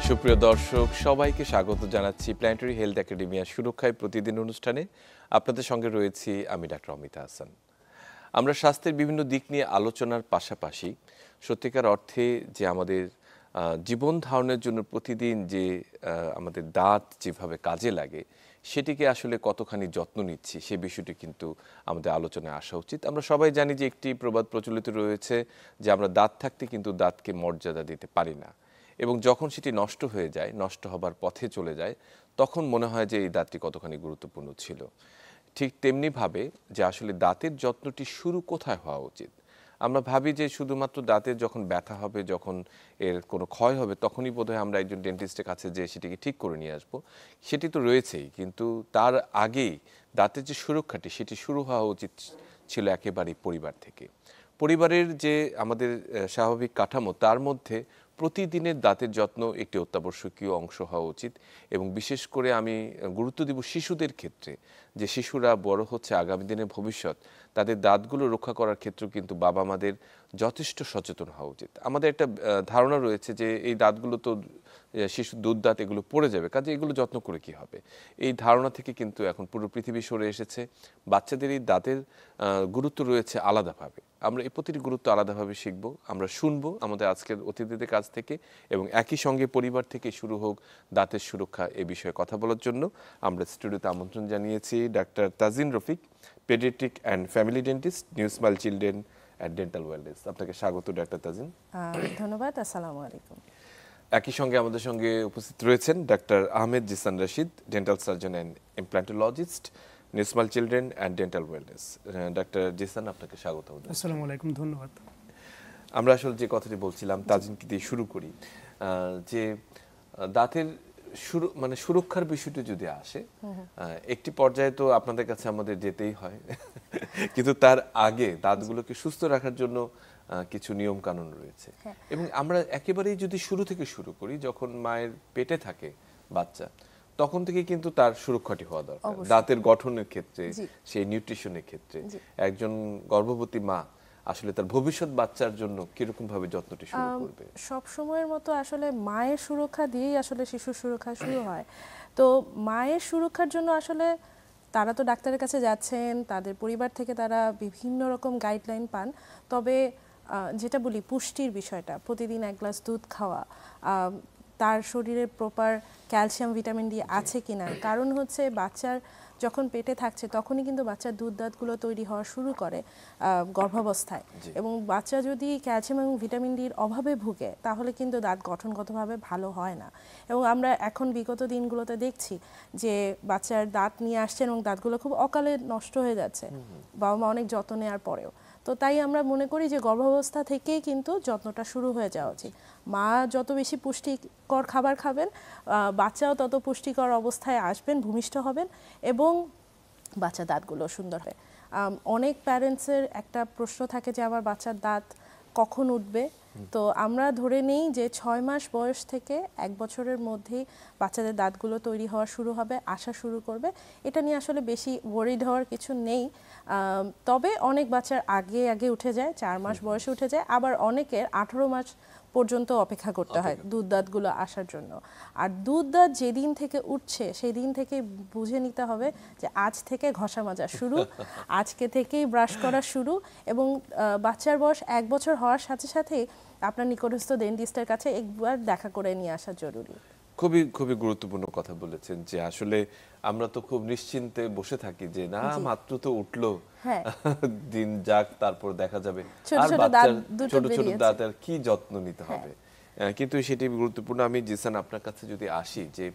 সুপ্রিয় দর্শক সবাইকে স্বাগত জানাচ্ছি প্ল্যানেটারি হেলথ একাডেমিয়া সুরক্ষায় প্রতিদিন অনুষ্ঠানে। আপনাদের সঙ্গে রয়েছি আমি ডাক্তার অমিতা হাসান। আমরা স্বাস্থ্যের বিভিন্ন দিক নিয়ে আলোচনার পাশাপাশি সত্যিকার অর্থে যে আমাদের জীবন ধারণের জন্য প্রতিদিন যে আমাদের দাঁত যেভাবে কাজে লাগে সেটিকে আসলে কতখানি যত্ন নিচ্ছি সে বিষয়টি কিন্তু আমাদের আলোচনায় আসা উচিত। আমরা সবাই জানি যে একটি প্রবাদ প্রচলিত রয়েছে যে আমরা দাঁত থাকতে কিন্তু দাঁতকে মর্যাদা দিতে পারি না, এবং যখন সেটি নষ্ট হয়ে যায়, নষ্ট হবার পথে চলে যায়, তখন মনে হয় যে এই দাঁতটি কতখানি গুরুত্বপূর্ণ ছিল। ঠিক তেমনিভাবে যে আসলে দাঁতের যত্নটি শুরু কোথায় হওয়া উচিত। আমরা ভাবি যে শুধুমাত্র দাঁতের যখন ব্যথা হবে, যখন এর কোনো ক্ষয় হবে, তখনই বোধহয় আমরা একজন ডেন্টিস্টের কাছে যে সেটিকে ঠিক করে নিয়ে আসবো। সেটি তো রয়েছেই, কিন্তু তার আগেই দাঁতের যে সুরক্ষাটি সেটি শুরু হওয়া উচিত ছিল একেবারেই পরিবার থেকে। পরিবারের যে আমাদের স্বাভাবিক কাঠামো তার মধ্যে প্রতিদিনের দাঁতের যত্ন একটি অত্যাবশ্যকীয় অংশ হওয়া উচিত, এবং বিশেষ করে আমি গুরুত্ব দিব শিশুদের ক্ষেত্রে, যে শিশুরা বড় হচ্ছে আগামী দিনের ভবিষ্যৎ, তাদের দাঁতগুলো রক্ষা করার ক্ষেত্রেও কিন্তু বাবা মাদের যথেষ্ট সচেতন হওয়া উচিত। আমাদের একটা ধারণা রয়েছে যে এই দাঁতগুলো তো শিশুর দুধ দাঁত এগুলো পড়ে যাবে, কাজে এগুলো যত্ন করে কি হবে, এই ধারণা থেকে কিন্তু এখন পুরো পৃথিবী সরে এসেছে। বাচ্চাদের এই দাঁতের গুরুত্ব রয়েছে আলাদাভাবে। আমরা এই প্রতিটি গুরুত্ব আলাদাভাবে শিখব, আমরা শুনবো আমাদের আজকের অতিথিদের কাছ থেকে, এবং একই সঙ্গে পরিবার থেকে শুরু হোক দাঁতের সুরক্ষা এ বিষয়ে কথা বলার জন্য আমরা স্টুডিওতে আমন্ত্রণ জানিয়েছি doctor Tajin Rafiq, paediatric and family dentist, new smile children and dental wellness. আপনাকে স্বাগত ডাক্তার তাজিন। ধন্যবাদ। আসসালামু আলাইকুম। একই সঙ্গে আমাদের সঙ্গে উপস্থিত রয়েছেন doctor Ahmed Jisan Rashid, dental surgeon and implantologist, new smile children and dental wellness. Doctor Jisan, আপনাকে স্বাগত। আসসালামু আলাইকুম। ধন্যবাদ। আমরা আসলে যে কথাটি বলছিলাম তাজিনকে দিয়ে শুরু করি, যে দাঁতের সুরক্ষার বিষয়টি যদি আসে, একটি পর্যায়ে তো আপনাদের কাছে আমাদের যেতেই হয়, কিন্তু তার আগে দাঁতগুলোকে সুস্থ রাখার জন্য কিছু নিয়ম কানুন রয়েছে, এবং আমরা একেবারেই যদি শুরু থেকে শুরু করি, যখন মায়ের পেটে থাকে বাচ্চা, তখন থেকে কিন্তু তার সুরক্ষাটি হওয়া দরকার দাঁতের গঠনের ক্ষেত্রে, সেই নিউট্রিশনের ক্ষেত্রে। একজন গর্ভবতী মা আসলে তার ভবিষ্যৎ বাচ্চার জন্য কিরকম ভাবে যত্নটি শুরু করবে? সব সময়ের মতো আসলে মায়ের সুরক্ষা দিয়েই আসলে শিশুর সুরক্ষা শুরু হয়। তো মায়ের সুরক্ষার জন্য আসলে তারা তো ডাক্তারের কাছে যাচ্ছেন, তাদের পরিবার থেকে তারা বিভিন্ন রকম গাইডলাইন পান। তবে যেটা বলি, পুষ্টির বিষয়টা, প্রতিদিন এক গ্লাস দুধ খাওয়া, তার শরীরে প্রপার ক্যালসিয়াম ভিটামিন ডি আছে কিনা, কারণ হচ্ছে বাচ্চার যখন পেটে থাকছে তখনই কিন্তু বাচ্চার দুধ দাঁতগুলো তৈরি হওয়া শুরু করে গর্ভাবস্থায়, এবং বাচ্চা যদি ক্যালসিয়াম এবং ভিটামিন ডির অভাবে ভুগে তাহলে কিন্তু দাঁত গঠনগতভাবে ভালো হয় না। এবং আমরা এখন বিগত দিনগুলোতে দেখছি যে বাচ্চার দাঁত নিয়ে আসছেন এবং দাঁতগুলো খুব অকালে নষ্ট হয়ে যাচ্ছে, বাবা মা অনেক যত্ন নেওয়ার পরেও। তো তাই আমরা মনে করি যে গর্ভাবস্থা থেকেই কিন্তু যত্নটা শুরু হয়ে যাওয়া উচিত। মা যত বেশি পুষ্টিকর খাবার খাবেন, বাচ্চাও তত পুষ্টিকর অবস্থায় আসবেন, ভূমিষ্ঠ হবেন, এবং বাচ্চা দাঁতগুলো সুন্দর হয়। অনেক প্যারেন্টসের একটা প্রশ্ন থাকে যে আমার বাচ্চার দাঁত কখন উঠবে। তো আমরা ধরে নিই যে 6 মাস বয়স থেকে 1 বছরের মধ্যেই বাচ্চাদের দাঁতগুলো তৈরি হওয়া শুরু হবে, আসা শুরু করবে। এটা নিয়ে আসলে বেশি ওয়ারিড হওয়ার কিছু নেই। তবে অনেক বাচ্চার আগে উঠে যায়, 4 মাস বয়সে উঠে যায়, আবার অনেকের 18 মাস পর্যন্ত অপেক্ষা করতে হয় দুধ দাঁতগুলো আসার জন্য। আর দুধ দাঁত যেদিন থেকে উঠছে সেই দিন থেকে বুঝে নিতে হবে যে আজ থেকে ঘষা মাজা শুরু, আজকে থেকেই ব্রাশ করা শুরু, এবং বাচ্চার বয়স 1 বছর হওয়ার সাথে সাথেই আপনার নিকটস্থ ডেন্টিস্টের কাছে একবার দেখা করে নিয়ে আসা জরুরি। খুবই খুবই গুরুত্বপূর্ণ কথা বলেছেন, যে আসলে আমরা তো খুব নিশ্চিন্তে বসে থাকি যে না, মাত্র তো উঠলো, দিন যাক, তারপর দেখা যাবে, আর বাচ্চার ছোট ছোট দাঁতের কি যত্ন নিতে হবে। কিন্তু সেটি গুরুত্বপূর্ণ। আমি জিসান আপনার কাছে যদি আসি, যে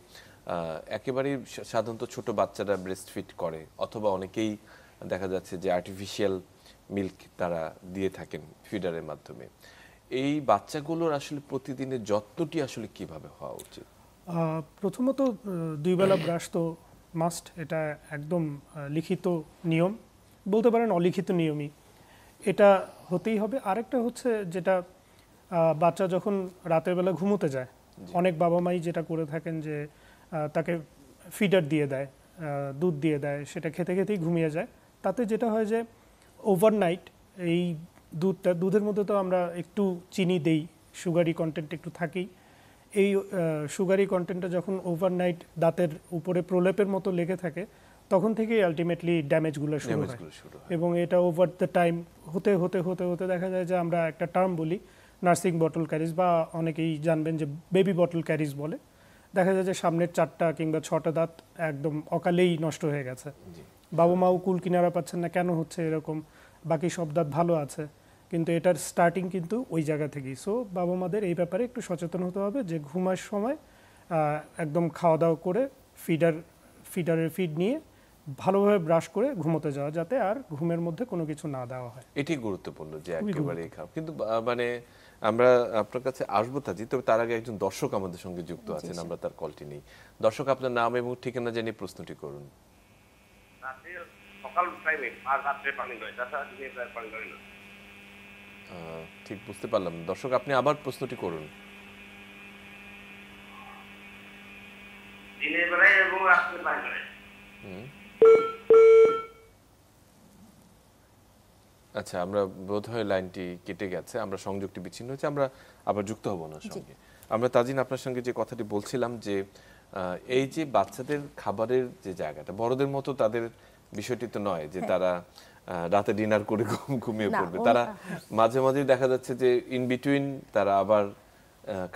একেবারেই সাধারণত ছোট বাচ্চারা ব্রেস্ট ফিড করে, অথবা অনেকেই দেখা যাচ্ছে যে আর্টিফিশিয়াল মিল্ক তারা দিয়ে থাকেন ফিডারের মাধ্যমে, এই বাচ্চাগুলোর আসলে প্রতিদিনের যত্নটি আসলে কিভাবে হওয়া উচিত? প্রথমত 2 বেলা ব্রাশ তো মাস্ট, এটা একদম লিখিত নিয়ম, বলতে পারেন অলিখিত নিয়মই, এটা হতেই হবে। আরেকটা হচ্ছে যেটা বাচ্চা যখন রাতের বেলা ঘুমোতে যায়, অনেক বাবা মাই যেটা করে থাকেন যে তাকে ফিডার দিয়ে দেয়, দুধ দিয়ে দেয়, সেটা খেতে খেতেই ঘুমিয়ে যায়। তাতে যেটা হয় যে ওভারনাইট এই দুধের মধ্যে তো আমরা একটু চিনি দেই, সুগারি কন্টেন্ট একটু থাকেই, এই সুগারি কন্টেন্টটা যখন ওভারনাইট দাঁতের উপরে প্রলেপের মতো লেগে থাকে তখন থেকেই আলটিমেটলি ড্যামেজগুলো শুরু হয় এবং এটা ওভার দ্য টাইম হতে হতে হতে হতে দেখা যায় যে আমরা একটা টার্ম বলি নার্সিং বটল ক্যারিজ, বা অনেকেই জানবেন যে বেবি বটল ক্যারিজ বলে। দেখা যায় যে সামনের 4টা কিংবা 6টা দাঁত একদম অকালেই নষ্ট হয়ে গেছে, বাবা মাও কুল কিনারা পাচ্ছেন না কেন হচ্ছে এরকম, বাকি সব দাঁত ভালো আছে, কিন্তু এটার স্টার্টিং কিন্তু ওই জায়গা থেকেই। সো বাবা মাদের এই ব্যাপারে একটু সচেতন হতে হবে যে ঘুমার সময় একদম খাওয়া দাওয়া করে ফিডারের ফিড নিয়ে ভালোভাবে ব্রাশ করে ঘুমোতে যাওয়া, যাতে আর ঘুমের মধ্যে কোনো কিছু না দেওয়া হয়। এটি গুরুত্বপূর্ণ যে একেবারে খাও। কিন্তু মানে আমরা আপনার কাছে আসবো তাজি, তবে তার আগে একজন দর্শক আমাদের সঙ্গে যুক্ত আছেন, আমরা তার কলটি নেই। দর্শক, আপনার নাম এবং ঠিকানা জেনে প্রশ্নটি করুন। সকাল টাইমে আর রাত্রে পানি নয়, তাছাড়া দিনে প্রায় পানি নয় না। ঠিক বুঝতে পারলাম। দর্শক, আপনি আবার প্রশ্নটি করুন। দিনের বেলায় এবং রাত্রে পানি নয়। আচ্ছা, আমরা বোধহয় লাইনটি কেটে গেছে, আমরা সংযোগটি বিচ্ছিন্ন হয়েছে, আমরা আবার যুক্ত হব না সঙ্গে। আমরা তাজিন আপনার সঙ্গে যে কথাটি বলছিলাম যে এই যে বাচ্চাদের খাবারের যে জায়গাটা, বড়দের মতো তাদের বিষয়টি তো নয় যে তারা রাতে ডিনার করে ঘুমিয়ে পড়বে, তারা মাঝে মাঝে দেখা যাচ্ছে যে ইন বিটুইন তারা আবার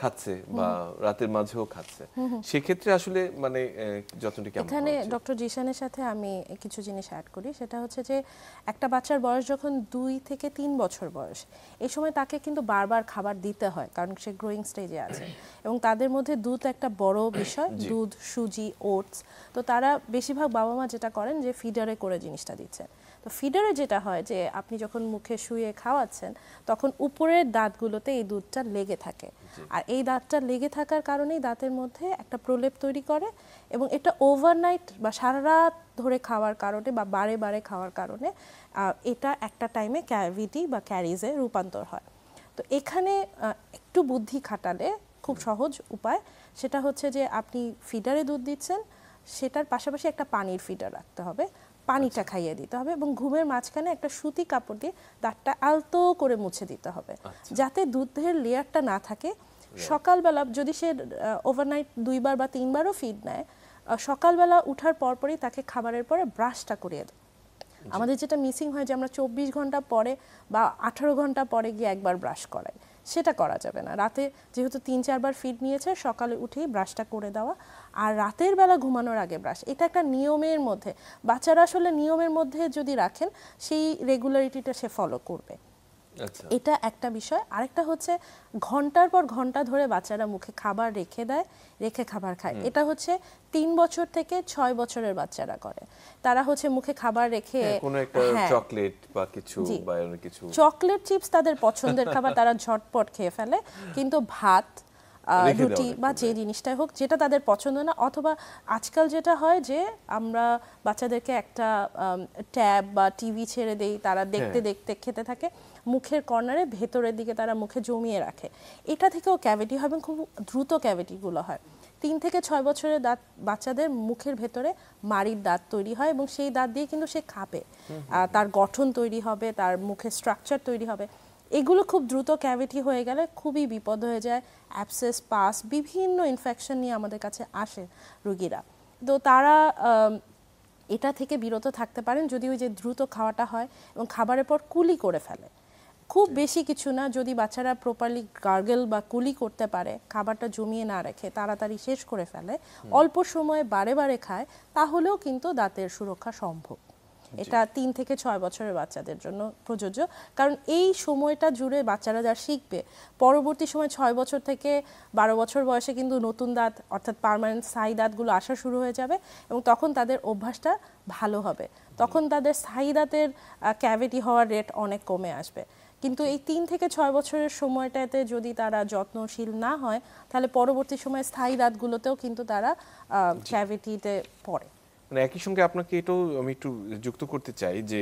খাচ্ছে বা রাতের মাঝেও খাচ্ছে। সেক্ষেত্রে আসলে মানে যতটুকু কেমন এখানে ডক্টর জিশানের সাথে আমি কিছু জিনিস অ্যাড করি, সেটা হচ্ছে যে একটা বাচ্চার বয়স যখন 2 থেকে 3 বছর বয়স, এই সময় তাকে কিন্তু বারবার খাবার দিতে হয়, কারণ সে গ্রোয়িং স্টেজে আছে এবং তাদের মধ্যে দুধ একটা বড় বিষয়, দুধ, সুজি, ওটস। তো তারা বেশিরভাগ বাবা মা যেটা করেন যে ফিডারে করে জিনিসটা দিচ্ছেন। তো ফিডারে যেটা হয় যে আপনি যখন মুখে শুয়ে খাওয়াচ্ছেন তখন উপরের দাঁতগুলোতে এই দুধটা লেগে থাকে, আর এই দাঁতটা লেগে থাকার কারণেই দাঁতের মধ্যে একটা প্রলেপ তৈরি করে এবং এটা ওভারনাইট বা সারা রাত ধরে খাওয়ার কারণে বা বারে বারে খাওয়ার কারণে এটা একটা টাইমে ক্যাভিটি বা ক্যারিজে রূপান্তর হয়। তো এখানে একটু বুদ্ধি খাটালে খুব সহজ উপায়, সেটা হচ্ছে যে আপনি ফিডারে দুধ দিচ্ছেন, সেটার পাশাপাশি একটা পানির ফিডার রাখতে হবে, পানিটা খাইয়ে দিতে হবে এবং ঘুমের মাঝখানে একটা সুতি কাপড় দিয়ে দাঁতটা আলতো করে মুছে দিতে হবে, যাতে দুধের লেয়ারটা না থাকে। সকালবেলা যদি সে ওভারনাইট 2 বার বা 3 বারও ফিড নেয়, সকালবেলা উঠার পরপরই তাকে খাবারের পরে ব্রাশটা করিয়ে দেয়। আমাদের যেটা মিসিং হয় যে আমরা 24 ঘন্টা পরে বা 18 ঘন্টা পরে গিয়ে একবার ব্রাশ করাই, সেটা করা যাবে না। রাতে যেহেতু 3-4 বার ফিড নিয়েছে, সকালে উঠেই ব্রাশটা করে দেওয়া, আর রাতের বেলা ঘুমানোর আগে ব্রাশ। এটা একটা নিয়মের মধ্যে, বাচ্চারা আসলে নিয়মের মধ্যে যদি রাখেন সেই রেগুলারিটিটা সে ফলো করবে। এটা একটা বিষয়। আরেকটা হচ্ছে ঘন্টার পর ঘন্টা ধরে বাচ্চারা মুখে খাবার রেখে দেয়, রেখে খাবার খায়। এটা হচ্ছে 3 বছর থেকে 6 বছরের বাচ্চারা করে। তারা হচ্ছে মুখে খাবার রেখে কোনো একটা চকলেট বা কিছু বা এমন কিছু, চকলেট, চিপস তাদের পছন্দের খাবার, তারা ঝটপট খেয়ে ফেলে, কিন্তু ভাত, রুটি বা যে জিনিসটাই হোক যেটা তাদের পছন্দ না, অথবা আজকাল যেটা হয় যে আমরা বাচ্চাদেরকে একটা ট্যাব বা টিভি ছেড়ে দেই, তারা দেখতে দেখতে খেতে থাকে, মুখের কর্নারে ভেতরের দিকে তারা মুখে জমিয়ে রাখে। এটা থেকেও ক্যাভিটি হয় এবং খুব দ্রুত ক্যাভিটিগুলো হয়। 3 থেকে 6 বছরের দাঁত বাচ্চাদের মুখের ভেতরে মাড়ির দাঁত তৈরি হয় এবং সেই দাঁত দিয়ে কিন্তু সে খাবে, তার গঠন তৈরি হবে, তার মুখের স্ট্রাকচার তৈরি হবে। এগুলো খুব দ্রুত ক্যাভিটি হয়ে গেলে খুবই বিপদ হয়ে যায়, অ্যাবসেস, পাস, বিভিন্ন ইনফেকশন নিয়ে আমাদের কাছে আসে রোগীরা। তো তারা এটা থেকে বিরত থাকতে পারেন যদি ওই যে দ্রুত খাওয়াটা হয় এবং খাবারের পর কুলি করে ফেলে। খুব বেশি কিছু না, যদি বাচ্চারা প্রপারলি গার্গল বা কুলি করতে পারে, খাবারটা জমিয়ে না রেখে তাড়াতাড়ি শেষ করে ফেলে, অল্প সময়ে বারে বারে খায়, তাহলেও কিন্তু দাঁতের সুরক্ষা সম্ভব। এটা 3 থেকে 6 বছরের বাচ্চাদের জন্য প্রযোজ্য, কারণ এই সময়টা জুড়ে বাচ্চারা যা শিখবে, পরবর্তী সময় 6 বছর থেকে 12 বছর বয়সে কিন্তু নতুন দাঁত অর্থাৎ পার্মানেন্ট স্থায়ী দাঁতগুলো আসা শুরু হয়ে যাবে এবং তখন তাদের অভ্যাসটা ভালো হবে, তখন তাদের স্থায়ী দাঁতের ক্যাভিটি হওয়ার রেট অনেক কমে আসবে। কিন্তু এই 3 থেকে 6 বছরের সময়টাতে যদি তারা যত্নশীল না হয়, তাহলে পরবর্তী সময়ে স্থায়ী দাঁতগুলোতেও কিন্তু তারা ক্যাভিটিতে পড়ে। মানে একই সঙ্গে আপনাকে এটাও আমি একটু যুক্ত করতে চাই যে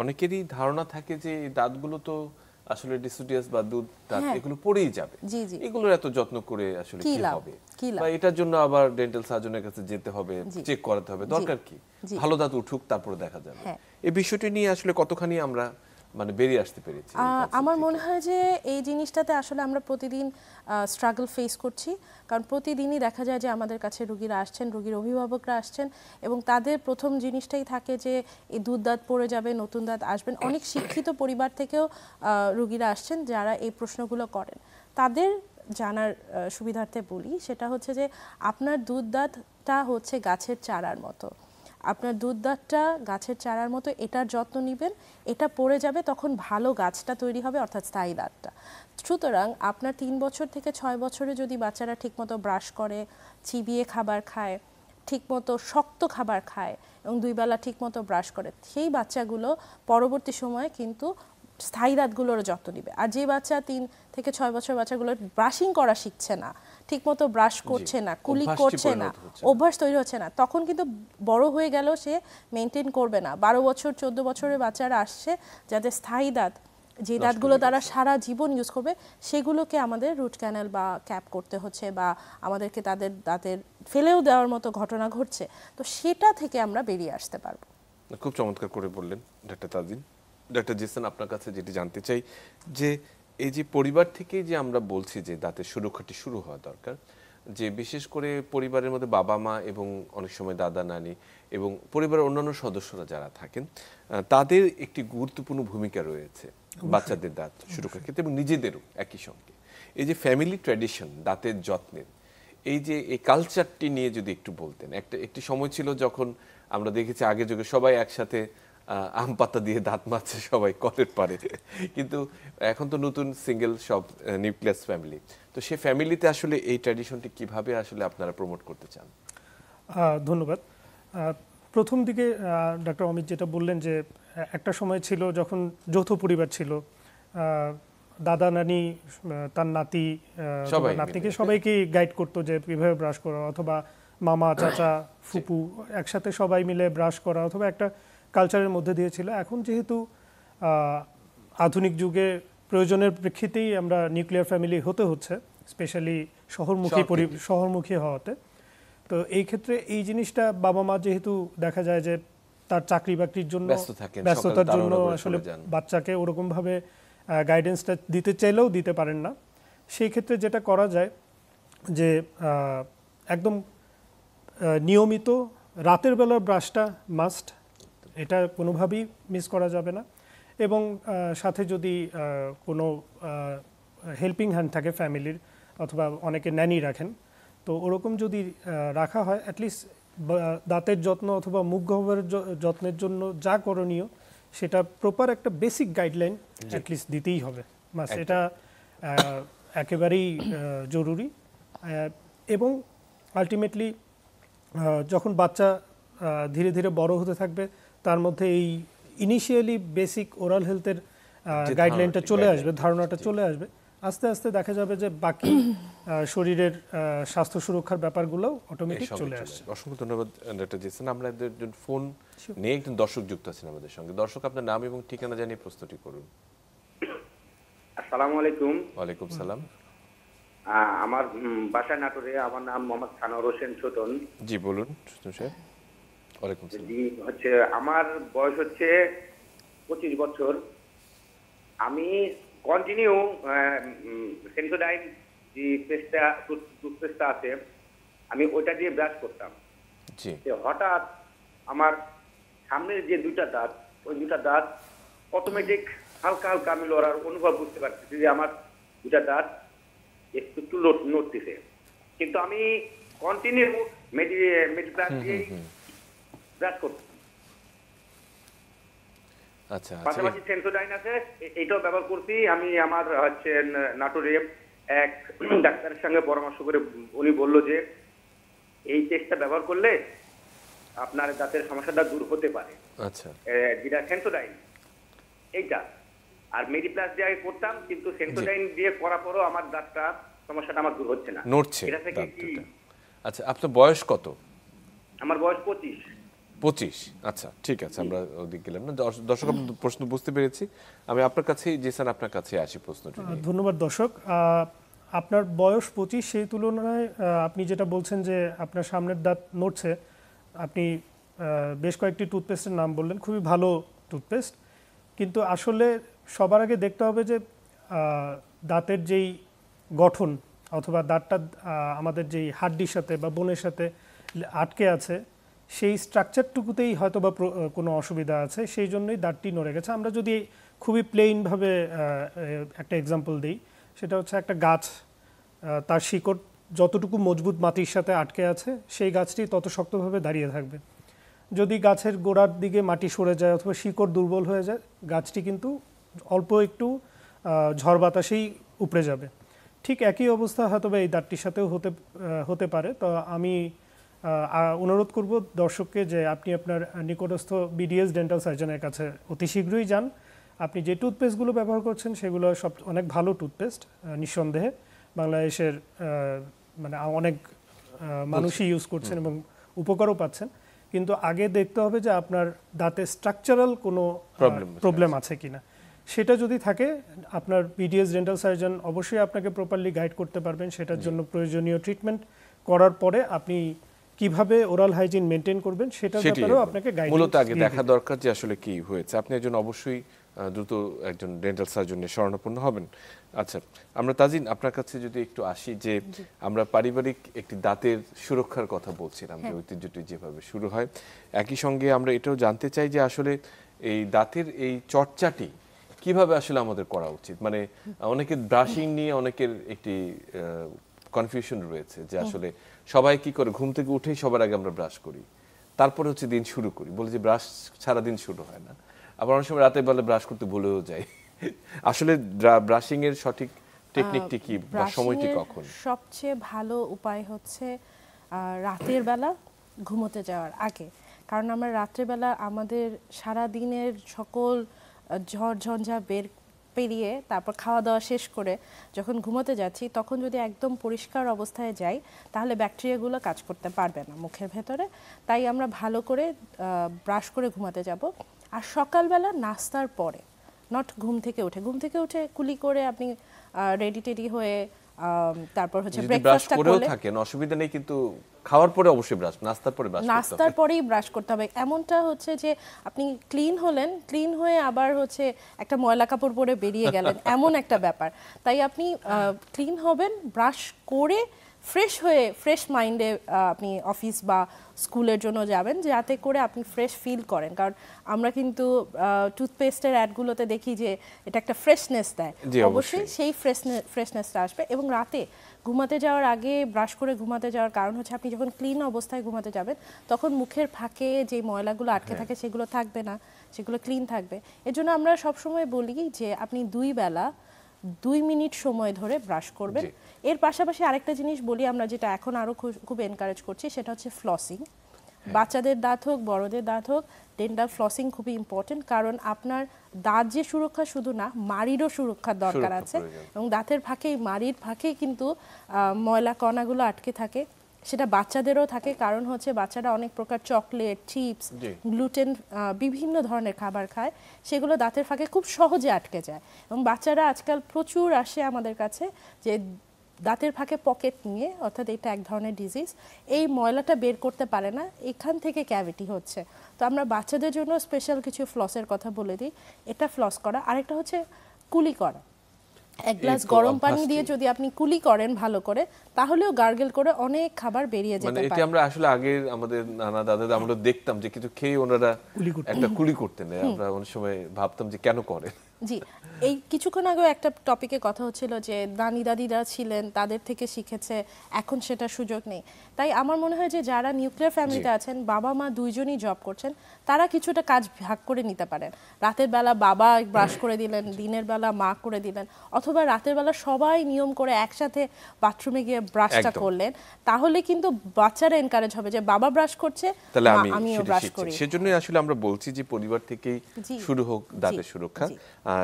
অনেকেরই ধারণা থাকে যে এই দাঁতগুলো তো আসলে ডিসোডিয়াস বা দুধ দাঁত এগুলো পড়েই যাবে, এগুলোর এত যত্ন করে আসলে কি হবে, বা এটার জন্য আবার ডেন্টাল সার্জনের কাছে যেতে হবে, চেক করাতে হবে, দরকার কি, ভালো দাঁত উঠুক তারপরে দেখা যাবে। এই বিষয়টি নিয়ে আসলে কতখানি আমরা মানে বেরিয়ে আসতে পেরেছি এই concept আমার থেকে? মনে হয় যে এই জিনিসটাতে আসলে আমরা প্রতিদিন স্ট্রাগল ফেস করছি, কারণ প্রতিদিনই দেখা যায় যে আমাদের কাছে রোগীরা আসছেন, রোগীর অভিভাবকরা আসছেন এবং তাদের প্রথম জিনিসটাই থাকে যে এই দুধ দাঁত পড়ে যাবে, নতুন দাঁত আসবেন। অনেক শিক্ষিত পরিবার থেকেও রোগীরা আসছেন যারা এই প্রশ্নগুলো করেন। তাদের জানার সুবিধার্থে বলি, সেটা হচ্ছে যে আপনার দুধ দাঁতটা হচ্ছে গাছের চারার মতো। আপনার দুধ দাঁতটা গাছের চারার মতো, এটার যত্ন নেবেন, এটা পড়ে যাবে, তখন ভালো গাছটা তৈরি হবে, অর্থাৎ স্থায়ী দাঁতটা। সুতরাং আপনার 3 বছর থেকে 6 বছরে যদি বাচ্চারা ঠিকমতো ব্রাশ করে, চিবিয়ে খাবার খায়, ঠিকমতো শক্ত খাবার খায় এবং 2 বেলা ঠিকমতো ব্রাশ করে, সেই বাচ্চাগুলো পরবর্তী সময়ে কিন্তু স্থায়ী দাঁতগুলোর যত্ন নিবে। আর যে বাচ্চা 3 থেকে 6 বছর বাচ্চাগুলো ব্রাশিং করা শিখছে না, ঠিকমতো ব্রাশ করছে না, কুলি অভ্যাসটি করছে না, পরিণত হচ্ছে না। অভ্যাস তৈরি হচ্ছে না, তখন কিন্তু বড় হয়ে গেলেও সে মেনটেন করবে না। 12 বছর 14 বছরের বাচ্চারা আসছে যাদের স্থায়ী দাঁত, যে দাঁতগুলো তারা সারা জীবন ইউজ করবে, সেগুলোকে আমাদের রুট ক্যানেল বা ক্যাপ করতে হচ্ছে, বা আমাদেরকে তাদের দাঁতের ফেলেও দেওয়ার মতো ঘটনা ঘটছে। তো সেটা থেকে আমরা বেরিয়ে আসতে পারবো। খুব চমৎকার করে বললেন ডাক্তার তাজিন। ডাক্তার জিসান, আপনার কাছে যেটি জানতে চাই যে এই যে পরিবার থেকে যে আমরা বলছি যে দাঁতের সুরক্ষাটি শুরু হওয়া দরকার, যে বিশেষ করে পরিবারের মধ্যে বাবা মা এবং অনেক সময় দাদা নানি এবং পরিবারের অন্যান্য সদস্যরা যারা থাকেন, তাদের একটি গুরুত্বপূর্ণ ভূমিকা রয়েছে বাচ্চাদের দাঁত সুরক্ষার ক্ষেত্রে এবং নিজেদেরও একই সঙ্গে। এই যে ফ্যামিলি ট্র্যাডিশন দাঁতের যত্নের, এই যে এই কালচারটি নিয়ে যদি একটু বলতেন। একটি সময় ছিল যখন আমরা দেখেছি আগে যুগে সবাই একসাথে আম পাতা দিয়ে দাঁত মাজছে সবাই কলের পাড়ে, কিন্তু এখন তো নতুন সিঙ্গেল সব নিউক্লিয়াস ফ্যামিলি। তো সেই ফ্যামিলিতে আসলে এই ট্র্যাডিশনটি কিভাবে আসলে আপনারা প্রমোট করতে চান? ধন্যবাদ। প্রথম দিকে ডক্টর অমিত যেটা বললেন যে একটা সময় ছিল যখন যৌথ পরিবার ছিল, দাদা নানি তার নাতি সবাই নাতনিকে মিলে। সবাইকে গাইড করতো যে কিভাবে ব্রাশ করা, অথবা মামা চাচা ফুপু একসাথে সবাই মিলে ব্রাশ করা, অথবা একটা কালচারের মধ্যে দিয়ে ছিল। এখন যেহেতু আধুনিক যুগে প্রয়োজনের প্রেক্ষিতেই আমরা নিউক্লিয়ার ফ্যামিলি হতে হচ্ছে, স্পেশালি শহরমুখী হওয়াতে। তো এই ক্ষেত্রে এই জিনিসটা বাবা মা যেহেতু দেখা যায় যে তার চাকরি বাকরির জন্য ব্যস্ততার জন্য আসলে বাচ্চাকে ওরকমভাবে গাইডেন্সটা দিতে চাইলেও দিতে পারেন না। সেই ক্ষেত্রে যেটা করা যায় যে একদম নিয়মিত রাতের বেলার ব্রাশটা মাস্ট, এটা কোনোভাবেই মিস করা যাবে না। এবং সাথে যদি কোনো হেল্পিং হ্যান্ড থাকে ফ্যামিলির, অথবা অনেকে ন্যানি রাখেন, তো ওরকম যদি রাখা হয়, অ্যাটলিস্ট দাঁতের যত্ন অথবা মুখ গহ্বরের যত্নের জন্য যা করণীয় সেটা প্রপার একটা বেসিক গাইডলাইন অ্যাটলিস্ট দিতেই হবে। বাস, এটা একেবারেই জরুরি। এবং আলটিমেটলি যখন বাচ্চা ধীরে ধীরে বড় হতে থাকবে, তার মধ্যে এই ইনিশিয়ালি বেসিক ওরাল হেলথের গাইডলাইনটা চলে আসবে, ধারণাটা চলে আসবে। আস্তে আস্তে দেখা যাবে যে বাকি শরীরের স্বাস্থ্য সুরক্ষার ব্যাপারগুলোও অটোমেটিক চলে আসছে। অসংখ্য ধন্যবাদ ডক্টর জিসান। আমরা একজন ফোন নিয়ে একজন দর্শক যুক্ত আছেন আমাদের সঙ্গে। দর্শক, আপনার নাম এবং ঠিকানা জানিয়ে প্রশ্নটি করুন। আসসালামু আলাইকুম। ওয়ালাইকুম সালাম। আমার বাসা নাটোরে। আমার নাম মোহাম্মদ সানোয়ার হোসেন ছোটন। জি বলুন সাহেব। ওয়ালাইকুম সালাম। জি, আমার বয়স হচ্ছে 25 বছর। আমি কন্টিনিউ সেন্সোডাইন যে টুথপেস্টটা আছে, আমি ওইটা দিয়ে ব্রাশ করতাম। জি। হঠাৎ আমার সামনের যে দুইটা দাঁত, ওই দুইটা দাঁত অটোমেটিক হালকা হালকা আমি লড়ার অনুভব করতে পারতেছি যে আমার দুইটা দাঁত একটু একটু নড়তেছে। কিন্তু আমি কন্টিনিউ মেডিপ্লাস দিয়ে ব্রাশ করতাম। আচ্ছা, পাশাপাশি সেন্সোডাইন আছে, এইটাও ব্যবহার করছি। আমি আমার নাটোরে এক ডাক্তারের সঙ্গে পরামর্শ করে উনি বললো যে এই টেস্টটা ব্যবহার করলে আপনার দাঁতের সমস্যাটা দূর হতে পারে। আচ্ছা, যেটা সেন্সোডাইন এইটা। আর মেডিপ্লাস দিয়ে আগে করতাম, কিন্তু সেন্সোডাইন দিয়ে করার পরও আমার দাঁতটা সমস্যাটা আমার দূর হচ্ছে না, নড়ছে এটা থেকে কি? আচ্ছা, আপনার বয়স কত? আমার বয়স 25। 25। আচ্ছা, ঠিক আছে, আমরা ওদিকে গেলাম না। দর্শক, আপনার প্রশ্ন বুঝতে পেরেছি। আমি আপনার কাছেই জিসান, আপনার কাছে আসি প্রশ্নটি নিয়ে। ধন্যবাদ দর্শক। আপনার বয়স 25, সেই তুলনায় আপনি যেটা বলছেন যে আপনার সামনের দাঁত নড়ছে, আপনি বেশ কয়েকটি টুথপেস্টের নাম বললেন, খুবই ভালো টুথপেস্ট। কিন্তু আসলে সবার আগে দেখতে হবে যে দাঁতের যেই গঠন অথবা দাঁতটা আমাদের যেই হাড্ডির সাথে বা বোনের সাথে আটকে আছে সেই স্ট্রাকচারটুকুতেই হয়তো বা কোনো অসুবিধা আছে, সেই জন্যই দাঁতটি নড়ে গেছে। আমরা যদি খুবই প্লেইনভাবে একটা এক্সাম্পল দিই, সেটা হচ্ছে একটা গাছ, তার শিকড় যতটুকু মজবুত মাটির সাথে আটকে আছে সেই গাছটি তত শক্তভাবে দাঁড়িয়ে থাকবে। যদি গাছের গোড়ার দিকে মাটি সরে যায় অথবা শিকড় দুর্বল হয়ে যায়, গাছটি কিন্তু অল্প একটু ঝড় বাতাসেই উপড়ে যাবে। ঠিক একই অবস্থা হয়তো বা এই দাঁতটির সাথেও হতে পারে। তো আমি অনুরোধ করব দর্শককে যে আপনি আপনার নিকটস্থ বিডিএস ডেন্টাল সার্জনের কাছে অতি শীঘ্রই যান। আপনি যে টুথপেস্টগুলো ব্যবহার করছেন সেগুলো সব অনেক ভালো টুথপেস্ট, নিঃসন্দেহে বাংলাদেশের মানে অনেক মানুষই ইউজ করছেন এবং উপকারও পাচ্ছেন। কিন্তু আগে দেখতে হবে যে আপনার দাঁতে স্ট্রাকচারাল কোনো প্রবলেম আছে কিনা। সেটা যদি থাকে, আপনার বিডিএস ডেন্টাল সার্জন অবশ্যই আপনাকে প্রপারলি গাইড করতে পারবেন। সেটার জন্য প্রয়োজনীয় ট্রিটমেন্ট করার পরে আপনি কিভাবে ওরাল হাইজিন মেনটেন করবেন সেটার ব্যাপারেও আপনাকে গাইড মূলত আগে দেখা দরকার যে আসলে কি হয়েছে। আপনি একজন অবশ্যই দ্রুত একজন ডেন্টাল সার্জনের শরণাপন্ন হবেন। আচ্ছা, আমরা তাজিন আপনার কাছে যদি একটু আসি, যে আমরা পারিবারিক একটি দাঁতের সুরক্ষার কথা বলছিলাম, যে ঐতিহ্যটি যেভাবে শুরু হয়, একই সঙ্গে আমরা এটাও জানতে চাই যে আসলে এই দাঁতের এই চর্চাটি কিভাবে আসলে আমাদের করা উচিত। মানে অনেকের ব্রাশিং নিয়ে অনেকের একটি কনফিউশন রয়েছে যে আসলে সবাই কি করে, ঘুম থেকে উঠেই সবার আগে আমরা ব্রাশ করি, তারপরে হচ্ছে দিন শুরু করি, বলে যে ব্রাশ ছাড়া দিন শুরু হয় না। আবার অনেক সময় রাতের বেলা ব্রাশ করতে ভুলেও যাই। আসলে ব্রাশিং এর সঠিক টেকনিকটি কি বা সময়টি কখন? সবচেয়ে ভালো উপায় হচ্ছে রাতের বেলা ঘুমোতে যাওয়ার আগে। কারণ আমরা রাতের বেলা আমাদের সারা দিনের সকল ঝড় ঝঞ্ঝা পেরিয়ে তারপর খাওয়া দাওয়া শেষ করে যখন ঘুমোতে যাচ্ছি, তখন যদি একদম পরিষ্কার অবস্থায় যাই তাহলে ব্যাকটেরিয়াগুলো কাজ করতে পারবে না মুখের ভেতরে। তাই আমরা ভালো করে ব্রাশ করে ঘুমাতে যাব। আর সকালবেলা নাস্তার পরে, নট ঘুম থেকে উঠে কুলি করে আপনি রেডি টেডি হয়ে তারপর হচ্ছে ব্রেকফাস্টটা করলে থাকেন অসুবিধা নেই, কিন্তু খাওয়ার পরে অবশ্যই ব্রাশ, নাস্তার পরে ব্রাশ করতে হবে। নাস্তার পরেই ব্রাশ করতে হবে। এমনটা হচ্ছে যে আপনি ক্লিন হলেন, ক্লিন হয়ে আবার হচ্ছে একটা ময়লা কাপড় পরে বেরিয়ে গেলেন, এমন একটা ব্যাপার। তাই আপনি ক্লিন হবেন, ব্রাশ করে ফ্রেশ হয়ে ফ্রেশ মাইন্ডে আপনি অফিস বা স্কুলের জন্য যাবেন, যাতে করে আপনি ফ্রেশ ফিল করেন। কারণ আমরা কিন্তু টুথপেস্টের অ্যাডগুলোতে দেখি যে এটা একটা ফ্রেশনেস দেয়, অবশ্যই সেই ফ্রেশনেসটা আসবে। এবং রাতে ঘুমাতে যাওয়ার আগে ব্রাশ করে ঘুমাতে যাওয়ার কারণ হচ্ছে আপনি যখন ক্লিন অবস্থায় ঘুমাতে যাবেন তখন মুখের ফাঁকে যে ময়লাগুলো আটকে থাকে সেগুলো থাকবে না, সেগুলো ক্লিন থাকবে। এজন্য আমরা সবসময় বলি যে আপনি 2 বেলা 2 মিনিট সময় ধরে ব্রাশ করবেন। এর পাশাপাশি আরেকটা জিনিস বলি আমরা, যেটা এখন আরো খুব এনকারেজ করছি, সেটা হচ্ছে ফ্লসিং। বাচ্চাদের দাঁত হোক, বড়দের দাঁত হোক, ডেন্টাল ফ্লসিং খুবই ইম্পর্টেন্ট। কারণ আপনার দাঁত যে সুরক্ষা শুধু না, মাড়িরও সুরক্ষার দরকার আছে। এবং দাঁতের ফাঁকেই, মাড়ির ফাঁকেই কিন্তু ময়লা কণাগুলো আটকে থাকে। সেটা বাচ্চাদেরও থাকে, কারণ হচ্ছে বাচ্চারা অনেক প্রকার চকলেট, চিপস, গ্লুটেন বিভিন্ন ধরনের খাবার খায়, সেগুলো দাঁতের ফাঁকে খুব সহজে আটকে যায়। এবং বাচ্চারা আজকাল প্রচুর আসে আমাদের কাছে যে দাঁতের ফাঁকে পকেট নিয়ে, অর্থাৎ এটা এক ধরনের ডিজিজ, এই ময়লাটা বের করতে পারে না, এখান থেকে ক্যাভিটি হচ্ছে। তো আমরা বাচ্চাদের জন্য স্পেশাল কিছু ফ্লসের কথা বলে দিই। এটা ফ্লস করা। আরেকটা হচ্ছে কুলি করা। এক গ্লাস গরম পানি দিয়ে যদি আপনি কুলি করেন ভালো করে, তাহলেও গার্গেল করে অনেক খাবার বেরিয়ে যেতে পারে। মানে এটা আমরা আসলে আগে আমাদের নানা দাদাদের আমরা দেখতাম যে কিছু খেয়ে ওনারা একটা কুলি করতেন, আমরা অনেক সময় ভাবতাম যে কেন করে। জি, এই কিছুক্ষণ আগেও একটা টপিকে কথা হচ্ছিল যে নানি দাদিরা ছিলেন, তাদের থেকে শিখেছে, এখন সেটা সুযোগ নেই। তাই আমার মনে হয় যে যারা নিউক্লিয়ার ফ্যামিলিতে আছেন, বাবা মা দুইজনই জব করছেন, তারা কিছুটা কাজ ভাগ করে নিতে পারেন। রাতের বেলা বাবা ব্রাশ করে দিলেন, দিনের বেলা মা করে দিলেন, অথবা রাতের বেলা সবাই নিয়ম করে একসাথে বাথরুমে গিয়ে ব্রাশটা করলেন। তাহলে কিন্তু বাচ্চারা এনকারেজ হবে যে বাবা ব্রাশ করছে, তাহলে আমিও ব্রাশ করি। সেজন্যই আসলে আমরা বলছি যে পরিবার থেকেই শুরু হোক দাঁতের সুরক্ষা।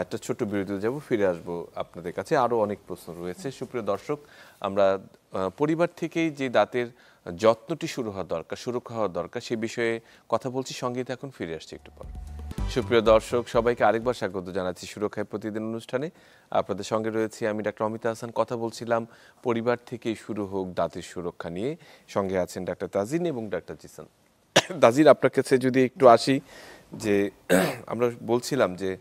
একটা ছোট্ট বিরতিতে যাব, ফিরে আসবো আপনাদের কাছে। আরো অনেক প্রশ্ন রয়েছে। সুপ্রিয় দর্শক, আমরা পরিবার থেকেই যে দাঁতের যত্নটি শুরু হওয়া দরকার, সুরক্ষা হওয়া দরকার, সে বিষয়ে কথা বলছি। সঙ্গীত এখন ফিরে আসছে একটু পর। সুপ্রিয় দর্শক, সবাইকে আরেকবার স্বাগত জানাচ্ছি সুরক্ষায় প্রতিদিন অনুষ্ঠানে। আপনাদের সঙ্গে রয়েছি আমি ডাক্তার অমিতা হাসান। কথা বলছিলাম পরিবার থেকেই শুরু হোক দাঁতের সুরক্ষা নিয়ে। সঙ্গে আছেন ডাক্তার তাজিন এবং ডাক্তার জিসান। তাজিন, আপনার কাছে যদি একটু আসি, যে আমরা বলছিলাম যে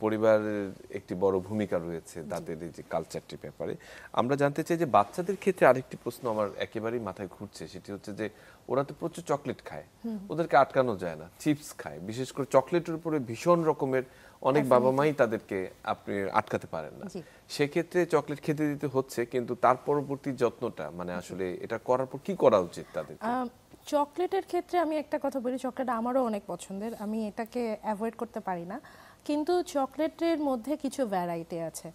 পরিবারের একটি বড় ভূমিকা রয়েছে দাঁতের এই যে কালচারটির ব্যাপারে। আমরা জানতে চাই যে বাচ্চাদের ক্ষেত্রে আরেকটি প্রশ্ন আমার একেবারেই মাথায় ঘুরছে, সেটি হচ্ছে যে ওরা তো প্রচুর চকলেট খায়, ওদেরকে আটকানো যায় না, চিপস খায়, বিশেষ করে চকলেটের উপরে ভীষণ রকমের অনেক বাবা মাই তাদেরকে আপনি আটকাতে পারেন না। সেক্ষেত্রে চকলেট খেতে দিতে হচ্ছে, কিন্তু তার পরবর্তী যত্নটা মানে আসলে এটা করার পর কি করা উচিত তাদের? চকলেটের ক্ষেত্রে আমি একটা কথা বলি, চকলেট আমারও অনেক পছন্দের, আমি এটাকে অ্যাভয়েড করতে পারি না, কিন্তু চকলেটের মধ্যে কিছু ভ্যারাইটি আছে।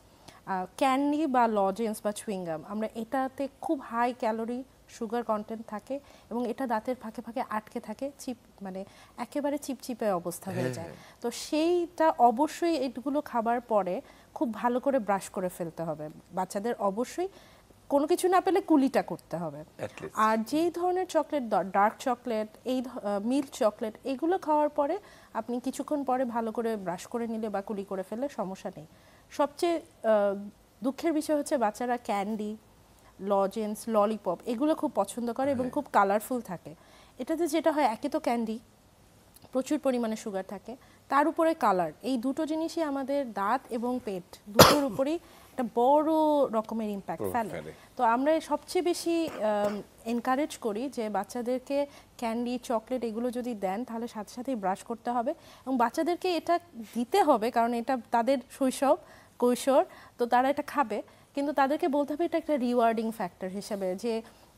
ক্যান্ডি বা লজেন্স বা চুইংগাম, আমরা এটাতে খুব হাই ক্যালোরি সুগার কন্টেন্ট থাকে এবং এটা দাঁতের ফাঁকে ফাঁকে আটকে থাকে, মানে একেবারে চিপচিপে অবস্থা হয়ে যায়। তো সেইটা অবশ্যই এগুলো খাবার পরে খুব ভালো করে ব্রাশ করে ফেলতে হবে বাচ্চাদের। অবশ্যই কোনো কিছু না পেলে কুলিটা করতে হবে। আর যেই ধরনের চকলেট, ডার্ক চকলেট, এই মিল্ক চকলেট, এগুলো খাওয়ার পরে আপনি কিছুক্ষণ পরে ভালো করে ব্রাশ করে নিলে বা কুলি করে ফেললে সমস্যা নেই। সবচেয়ে দুঃখের বিষয় হচ্ছে বাচ্চারা ক্যান্ডি, লজেন্স, ললিপপ এগুলো খুব পছন্দ করে এবং খুব কালারফুল থাকে। এটাতে যেটা হয়, একে তো ক্যান্ডি, প্রচুর পরিমাণে সুগার থাকে, তার উপরে কালার, এই দুটো জিনিসই আমাদের দাঁত এবং পেট দুটোর উপরেই একটা বড় রকমের ইম্প্যাক্ট ফেলে। তো আমরা সবচেয়ে বেশি এনকারেজ করি যে বাচ্চাদেরকে ক্যান্ডি, চকলেট এগুলো যদি দেন তাহলে সাথে সাথেই ব্রাশ করতে হবে এবং বাচ্চাদেরকে এটা দিতে হবে, কারণ এটা তাদের শৈশব কৈশোর, তো তারা এটা খাবে, কিন্তু তাদেরকে বলতে হবে এটা একটা রিওয়ার্ডিং ফ্যাক্টর হিসেবে, যে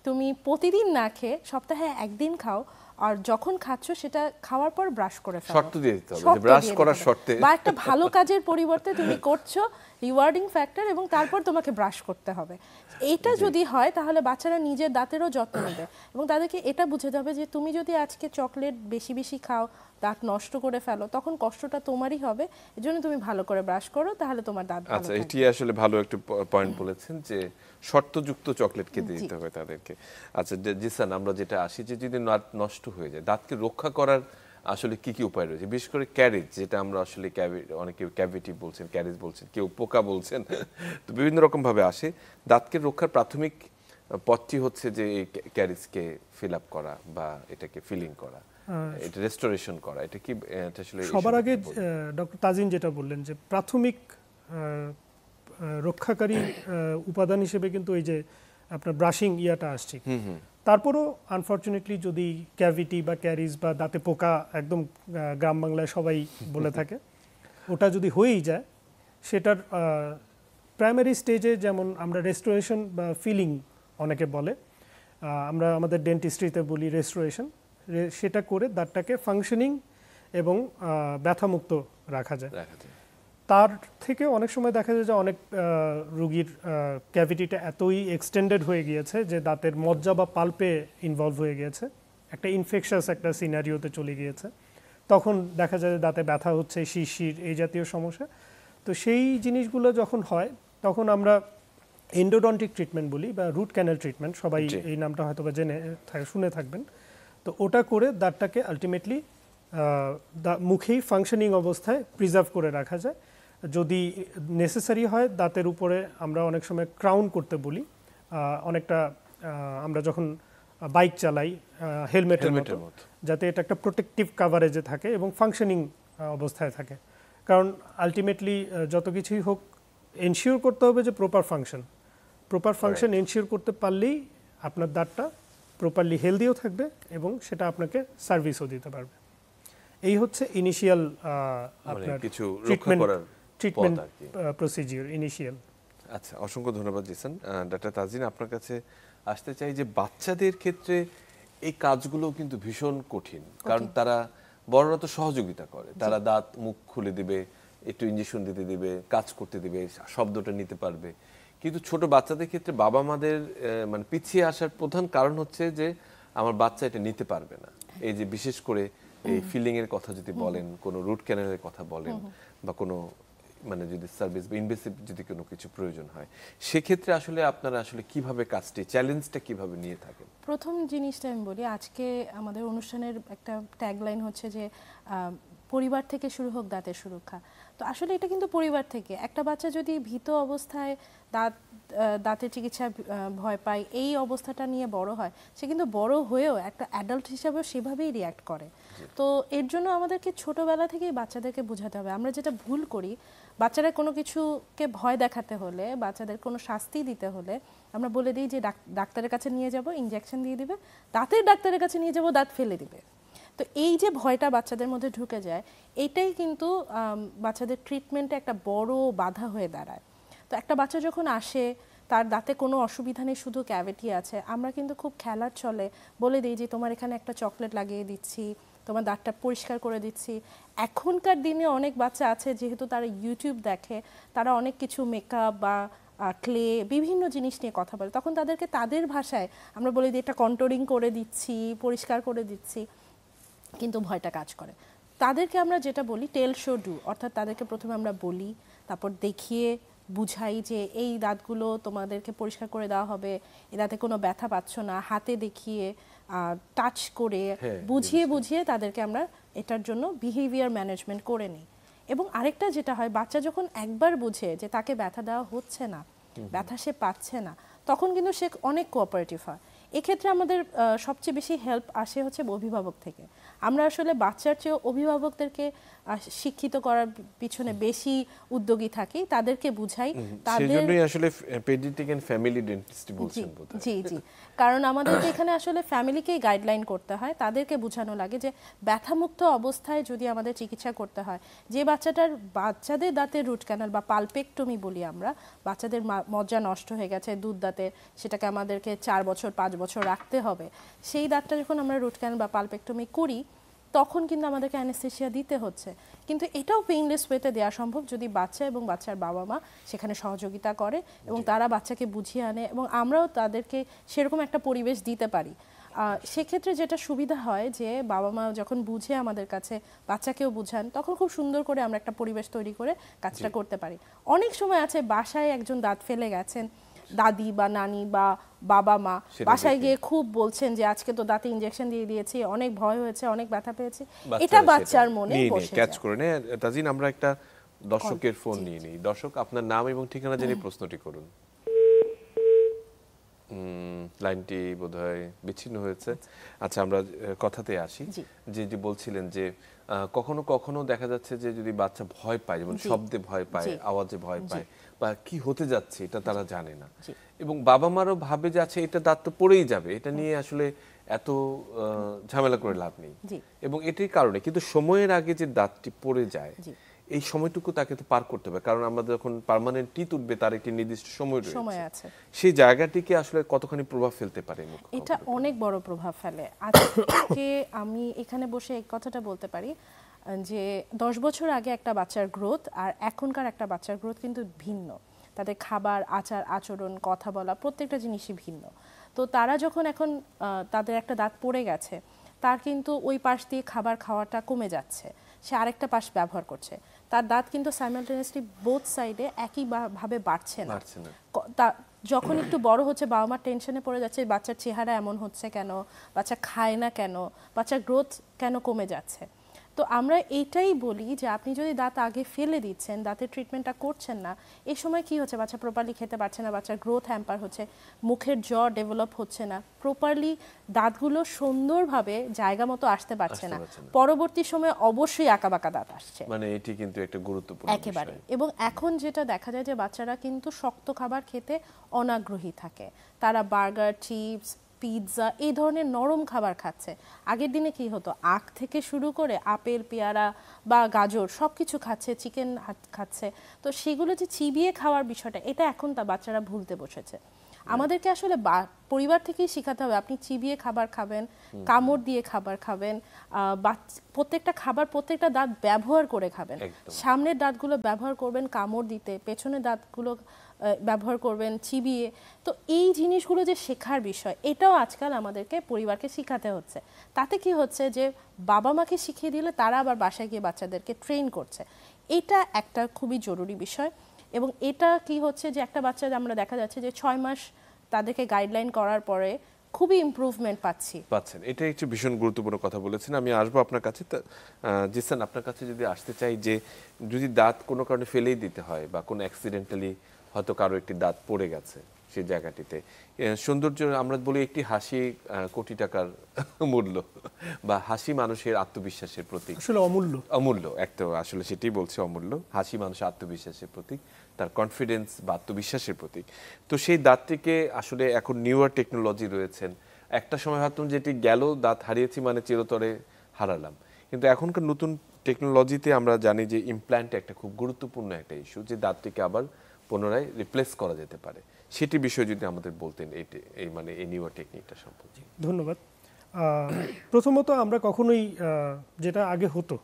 তুমি প্রতিদিন না খেয়ে সপ্তাহে একদিন খাও, আর যখন খাচ্ছ সেটা খাওয়ার পর ব্রাশ করে ফেলো, শর্ত দিয়ে দিতে হবে যে ব্রাশ করার শর্তে, বা একটা ভালো কাজের পরিবর্তে তুমি করছো রিওয়ার্ডিং ফ্যাক্টর এবং তারপর তোমাকে ব্রাশ করতে হবে। এটা যদি হয় তাহলে বাচ্চারা নিজের দাঁতেরও যত্ন নেবে এবং তাদেরকে এটা বুঝাতে হবে যে তুমি যদি আজকে চকলেট বেশি বেশি খাও, দাঁত নষ্ট করে ফেলো, তখন কষ্টটা তোমারই হবে, এজন্য তুমি ভালো করে ব্রাশ করো, তাহলে তোমার দাঁত ভালো আচ্ছা, থাকবে। এটি আসলে ভালো একটা পয়েন্ট বলেছেন যে শর্তযুক্ত চকলেট খেতে দিতে হবে তাদেরকে। আচ্ছা জিসান, আমরা যেটা আসি যে যদি দাঁত নষ্ট হয়ে যায়, দাঁতকে রক্ষা করার আসলে কি কি উপায় রয়েছে? বিশেষ করে ক্যারিজ, যেটা আমরা আসলে অনেকে ক্যাভিটি বলছেন, ক্যারিজ বলছেন, কেউ পোকা বলছেন, তো বিভিন্ন রকম ভাবে আসে। দাঁতকে রক্ষার প্রাথমিক পথটি হচ্ছে যে এই ক্যারিজকে ফিল আপ করা বা এটাকে ফিলিং করা, এটা রেস্টোরেশন করা, এটা কি এটা আসলে সবার আগে ডক্টর তাজিন যেটা বললেন যে প্রাথমিক রক্ষাকারী উপাদান হিসেবে কিন্তু এই যে আপনার ব্রাশিং ইয়াটা আসছে। তারপরও আনফরচুনেটলি যদি ক্যাভিটি বা ক্যারিজ বা দাঁতে পোকা, একদম গ্রাম বাংলায় সবাই বলে থাকে, ওটা যদি হয়েই যায়, সেটার প্রাইমারি স্টেজে যেমন আমরা রেস্টোরেশন বা ফিলিং অনেকে বলে, আমরা আমাদের ডেন্টিস্ট্রিতে বলি রেস্টোরেশন, সেটা করে দাঁতটাকে ফাংশনিং এবং ব্যথামুক্ত রাখা যায়। তার থেকে অনেক সময় দেখা যায় যে অনেক রোগীর ক্যাভিটিটা এতই এক্সটেন্ডেড হয়ে গিয়েছে যে দাঁতের মজ্জা বা পাল্পে ইনভলভ হয়ে গিয়েছে, একটা ইনফেকশাস একটা সিনারিওতে চলে গিয়েছে, তখন দেখা যায় যে দাঁতে ব্যথা হচ্ছে, শিরশির, এই জাতীয় সমস্যা। তো সেই জিনিসগুলো যখন হয় তখন আমরা এন্ডোডন্টিক ট্রিটমেন্ট বলি বা রুট ক্যানেল ট্রিটমেন্ট, সবাই এই নামটা হয়তো বা শুনে থাকবেন। তো ওটা করে দাঁতটাকে আলটিমেটলি মুখেই ফাংশনিং অবস্থায় প্রিজার্ভ করে রাখা যায়। যদি নেসেসারি হয় দাঁতের উপরে আমরা অনেক সময় ক্রাউন করতে বলি, অনেকটা আমরা যখন বাইক চালাই হেলমেটের মতো, যাতে এটা একটা প্রোটেক্টিভ কাভারেজে থাকে এবং ফাংশনিং অবস্থায় থাকে। কারণ আলটিমেটলি যত কিছুই হোক এনশিওর করতে হবে যে প্রপার ফাংশন এনশিওর করতে পারলেই আপনার দাঁতটা প্রপারলি হেলদিও থাকবে এবং সেটা আপনাকে সার্ভিসও দিতে পারবে। এই হচ্ছে ইনিশিয়াল আপনার কিছু রক্ষা করার ট্রিটমেন্ট প্রসিজিওর ইনিশিয়াল। আচ্ছা, অসংখ্য ধন্যবাদ জিসান। ডাক্তার তাজিন, আপনার কাছে আসতে চাই যে বাচ্চাদের ক্ষেত্রে এই কাজগুলো কিন্তু ভীষণ কঠিন, কারণ তারা বড়রা তো সহযোগিতা করে, তারা দাঁত মুখ খুলে দিবে, একটু ইঞ্জেকশন দিতে দিবে, কাজ করতে দিবে, শব্দটা নিতে পারবে, কিন্তু ছোট বাচ্চাদের ক্ষেত্রে বাবা মাদের মানে পিছিয়ে আসার প্রধান কারণ হচ্ছে যে আমার বাচ্চা এটা নিতে পারবে না। এই যে বিশেষ করে এই ফিলিং এর কথা যদি বলেন, কোনো রুট ক্যানেলের কথা বলেন, বা কোনো মানে যদি সার্ভিস বা ইনভেসিভ যদি কোনো কিছু প্রয়োজন হয়, সেক্ষেত্রে আসলে আপনারা আসলে কিভাবে কাজটি, চ্যালেঞ্জটা কিভাবে নিয়ে থাকেন? প্রথম জিনিসটা আমি বলি, আজকে আমাদের অনুষ্ঠানের একটা ট্যাগলাইন হচ্ছে যে পরিবার থেকে শুরু হোক দাঁতের সুরক্ষা। তো আসলে এটা কিন্তু পরিবার থেকে। একটা বাচ্চা যদি ভীত অবস্থায় দাঁতের চিকিৎসা ভয় পায়, এই অবস্থাটা নিয়ে বড় হয়, সে কিন্তু বড় হয়েও একটা অ্যাডাল্ট হিসাবেও সেভাবেই রিয়্যাক্ট করে। তো এর জন্য আমাদেরকে ছোটবেলা থেকেই বাচ্চাদেরকে বোঝাতে হবে। আমরা যেটা ভুল করি, বাচ্চারা কোনো কিছুকে ভয় দেখাতে হলে, বাচ্চাদের কোনো শাস্তি দিতে হলে আমরা বলে দিই যে ডাক্তারের কাছে নিয়ে যাব, ইনজেকশন দিয়ে দিবে, দাঁতের ডাক্তারের কাছে নিয়ে যাব, দাঁত ফেলে দিবে। তো এই যে ভয়টা বাচ্চাদের মধ্যে ঢুকে যায়, এটাই কিন্তু বাচ্চাদের ট্রিটমেন্টে একটা বড় বাধা হয়ে দাঁড়ায়। তো একটা বাচ্চা যখন আসে, তার দাঁতে কোনো অসুবিধা নেই, শুধু ক্যাভিটি আছে, আমরা কিন্তু খুব খেলার ছলে বলে দিই যে তোমার এখানে একটা চকলেট লাগিয়ে দিচ্ছি, তোমার দাঁতটা পরিষ্কার করে দিচ্ছি। এখনকার দিনে অনেক বাচ্চা আছে, যেহেতু তারা ইউটিউব দেখে, তারা অনেক কিছু মেকআপ বা ক্লে বিভিন্ন জিনিস নিয়ে কথা বলে, তখন তাদেরকে তাদের ভাষায় আমরা বলে দিই এটা কন্ট্রোলিং করে দিচ্ছি, পরিষ্কার করে দিচ্ছি, কিন্তু ভয়টা কাজ করে। তাদেরকে আমরা যেটা বলি টেল শো ডু, অর্থাৎ তাদেরকে প্রথমে আমরা বলি, তারপর দেখিয়ে বুঝাই যে এই দাঁতগুলো তোমাদেরকে পরিষ্কার করে দেওয়া হবে, এ দাঁতে কোনো ব্যথা পাচ্ছ না, হাতে দেখিয়ে টাচ করে বুঝিয়ে তাদেরকে আমরা এটার জন্য বিহেভিয়ার ম্যানেজমেন্ট করে নিই। এবং আরেকটা যেটা হয়, বাচ্চা যখন একবার বুঝে যে তাকে ব্যথা দেওয়া হচ্ছে না, ব্যথা সে পাচ্ছে না, তখন কিন্তু সে অনেক কোঅপারেটিভ হয়। এক্ষেত্রে আমাদের সবচেয়ে বেশি হেল্প আসে হচ্ছে অভিভাবক থেকে। আমরা আসলে বাচ্চার চেয়ে অভিভাবকদেরকে শিক্ষিত করার পিছনে বেশি উদ্যোগী থাকি, তাদেরকে বুঝাই। সেজন্যই আসলে পেডিয়াট্রিক এন্ড ফ্যামিলি ডেন্টিস্ট বলছেন বোধহয়। জি, কারণ আমাদেরকে এখানে আসলে ফ্যামিলিকেই গাইডলাইন করতে হয়, তাদেরকে বোঝানো লাগে যে ব্যথামুক্ত অবস্থায় যদি আমাদের চিকিৎসা করতে হয়, যে বাচ্চাদের দাঁতের রুট ক্যানাল বা পালপেক্টমি বলি আমরা, বাচ্চাদের মজ্জা নষ্ট হয়ে গেছে দুধ দাঁতের, সেটাকে আমাদেরকে 4 বছর 5 বছর রাখতে হবে, সেই দাঁতটা যখন আমরা রুট ক্যানাল বা পালপেক্টমি করি, তখন কিন্তু আমাদেরকে অ্যানেস্থেসিয়া দিতে হচ্ছে। কিন্তু এটাও পেইনলেস ওয়েতে দেওয়া সম্ভব যদি বাচ্চা এবং বাচ্চার বাবা মা সেখানে সহযোগিতা করে এবং তারা বাচ্চাকে বুঝিয়ে আনে এবং আমরাও তাদেরকে সেরকম একটা পরিবেশ দিতে পারি। সেক্ষেত্রে যেটা সুবিধা হয় যে বাবা মা যখন বুঝে আমাদের কাছে বাচ্চাকেও বুঝান, তখন খুব সুন্দর করে আমরা একটা পরিবেশ তৈরি করে কাজটা করতে পারি। অনেক সময় আছে বাসায় একজন দাঁত ফেলে গেছেন, দাদি বা নানি বা বাবা মা বাসায় গিয়ে খুব বলছেন যে আজকে তো দাঁতে ইনজেকশন দিয়ে দিয়েছি, অনেক ভয় হয়েছে, অনেক ব্যথা পেয়েছি, এটা বাচ্চার মনে বসে যায়। ক্যাচ করে নেয়। তাজিন, আমরা একটা দর্শকের ফোন নিয়ে নিই। দর্শক, আপনার নাম এবং ঠিকানা জেনে প্রশ্নটি করুন। লাইনটি বোধহয় বিচ্ছিন্ন হয়েছে। আচ্ছা, আমরা কথাতে আসি। যে বলছিলেন যে কখনো কখনো দেখা যাচ্ছে যে যদি বাচ্চা ভয় পায়, যেমন শব্দে ভয় পায়, আওয়াজে ভয় পায়, বা কি হতে যাচ্ছে এটা তারা জানে না, এবং বাবা মারও ভাবে যে আচ্ছা এটা দাঁত তো পড়েই যাবে, এটা নিয়ে আসলে এত ঝামেলা করে লাভ নেই, এবং এটির কারণে কিন্তু সময়ের আগে যে দাঁতটি পড়ে যায়, এই সময়টুকু তাকে তো পার করতে হবে, কারণ আমরা যখন পার্মানেন্ট টিথ উঠবে তার একটি নির্দিষ্ট সময় রয়েছে। সেই জায়গাটিকে আসলে কতখানি প্রভাব ফেলতে পারে? এটা অনেক বড় প্রভাব ফেলে। আজকে আমি এখানে বসে এই কথাটা বলতে পারি যে 10 বছর আগে একটা বাচ্চার গ্রোথ আর এখনকার একটা বাচ্চার গ্রোথ কিন্তু ভিন্ন। তাদের খাবার, আচার আচরণ, কথা বলা, প্রত্যেকটা জিনিসই ভিন্ন। তো তারা যখন এখন তাদের একটা দাঁত পড়ে গেছে, তার কিন্তু ওই পাশ দিয়ে খাবার খাওয়াটা কমে যাচ্ছে, সে আরেকটা পাশ ব্যবহার করছে, তার দাঁত কিন্তু সাইমালটেনিয়াসলি বোথ সাইডে একই ভাবে বাড়ছে না। যখন একটু বড় হচ্ছে, বাবা মা টেনশনে পড়ে যাচ্ছে বাচ্চার চেহারা এমন হচ্ছে কেন, বাচ্চা খায় না কেন, বাচ্চার গ্রোথ কেন কমে যাচ্ছে। তো আমরা এইটাই বলি যে আপনি যদি দাঁত আগে ফেলে দিচ্ছেন, দাঁতের ট্রিটমেন্টটা করছেন না, এই সময় কি হচ্ছে, বাচ্চা প্রপারলি খেতে পারছে না, বাচ্চার গ্রোথ হ্যাম্পার হচ্ছে, মুখের জ ডেভেলপ হচ্ছে না, প্রপারলি দাঁতগুলো সুন্দরভাবে জায়গা মতো আসতে পারছে না, পরবর্তী সময়ে অবশ্যই আঁকাবাঁকা দাঁত আসছে। মানে এটি কিন্তু একটা গুরুত্বপূর্ণ একেবারে। এবং এখন যেটা দেখা যায় যে বাচ্চারা কিন্তু শক্ত খাবার খেতে অনাগ্রহী থাকে, তারা বার্গার, চিপস, পিৎজা এই ধরনের নরম খাবার খাচ্ছে। আগের দিনে কি হতো, আখ থেকে শুরু করে আপেল, পেয়ারা বা গাজর সবকিছু খাচ্ছে, চিকেন খাচ্ছে, তো সেগুলো যে চিবিয়ে খাওয়ার বিষয়টা, এটা এখন তা বাচ্চারা ভুলতে বসেছে। আমাদেরকে আসলে পরিবার থেকেই শেখাতে হবে আপনি চিবিয়ে খাবার খাবেন, কামড় দিয়ে খাবার খাবেন, প্রত্যেকটা খাবার প্রত্যেকটা দাঁত ব্যবহার করে খাবেন। সামনের দাঁতগুলো ব্যবহার করবেন কামড় দিতে, পেছনের দাঁতগুলো ব্যবহার করবেন চিবিয়ে। তো এই জিনিসগুলো যে শেখার বিষয়, এটাও আজকাল আমাদেরকে পরিবারকে শেখাতে হচ্ছে। তাতে কি হচ্ছে যে বাবা মাকে শিখিয়ে দিলে তারা আবার বাসায় গিয়ে বাচ্চাদেরকে ট্রেন করছে। এটা একটা খুবই জরুরি বিষয়। এবং এটা কি হচ্ছে যে একটা বাচ্চা আমরা দেখা যাচ্ছে যে 6 মাস তাদেরকে গাইডলাইন করার পরে খুবই ইমপ্রুভমেন্ট পাচ্ছি। পাচ্ছেন, এটা একটু ভীষণ গুরুত্বপূর্ণ কথা বলেছেন। আমি আসবো আপনার কাছে। জিসান, আপনার কাছে যদি আসতে চাই যে যদি দাঁত কোনো কারণে ফেলেই দিতে হয় বা কোনো অ্যাক্সিডেন্টালি হয়তো কারো একটি দাঁত পড়ে গেছে সেই জায়গাটিতে, সৌন্দর্য আমরা বলি একটি হাসি কোটি টাকার মূল্য, বা হাসি মানুষের আত্মবিশ্বাসের প্রতীক। আসলে অমূল্য। অমূল্য, একটা আসলে সেটাই বলছে, অমূল্য। হাসি মানুষের আত্মবিশ্বাসের প্রতীক, তার কনফিডেন্স বা আত্মবিশ্বাসের প্রতীক। তো সেই দাঁতটিকে আসলে এখন নিউয়ার টেকনোলজি রয়েছেন। একটা সময় ভাবতাম যেটি গেল, দাঁত হারিয়েছি মানে চিরতরে হারালাম, কিন্তু এখনকার নতুন টেকনোলজিতে আমরা জানি যে ইমপ্ল্যান্ট একটা খুব গুরুত্বপূর্ণ একটা ইস্যু, যে দাঁতটিকে আবার পুনরায় রিপ্লেস করা যেতে পারে। সেটি বিষয়ে যদি আমাদের বলতেন এই মানে এই নিউয়ার টেকনিকটা সম্পর্কে। ধন্যবাদ। প্রথমত আমরা কখনোই যেটা আগে হতো,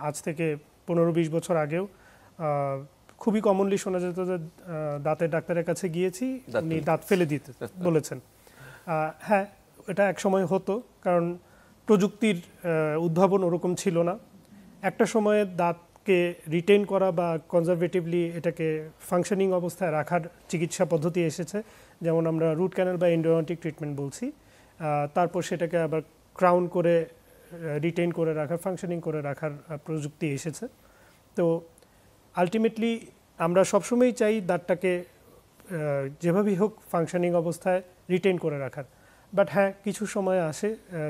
আজ থেকে 15-20 বছর আগেও খুবই কমনলি শোনা যেত যে দাঁতের ডাক্তারের কাছে গিয়েছি, উনি দাঁত ফেলে দিতে বলেছেন। হ্যাঁ, এটা এক সময় হতো, কারণ প্রযুক্তির উদ্ভাবন ওরকম ছিল না। একটা সময়ে দাঁতকে রিটেইন করা বা কনজারভেটিভলি এটাকে ফাংশনিং অবস্থায় রাখার চিকিৎসা পদ্ধতি এসেছে, যেমন আমরা রুট ক্যানাল বা এন্ডোডন্টিক ট্রিটমেন্ট বলছি। তারপর সেটাকে আবার ক্রাউন করে রিটেইন করে রাখার, ফাংশনিং করে রাখার প্রযুক্তি এসেছে। তো আলটিমেটলি আমরা সবসময়ই চাই দাঁতটাকে যেভাবেই হোক ফাংশনিং অবস্থায় রিটেইন করে রাখার। বাট হ্যাঁ, কিছু সময় আসে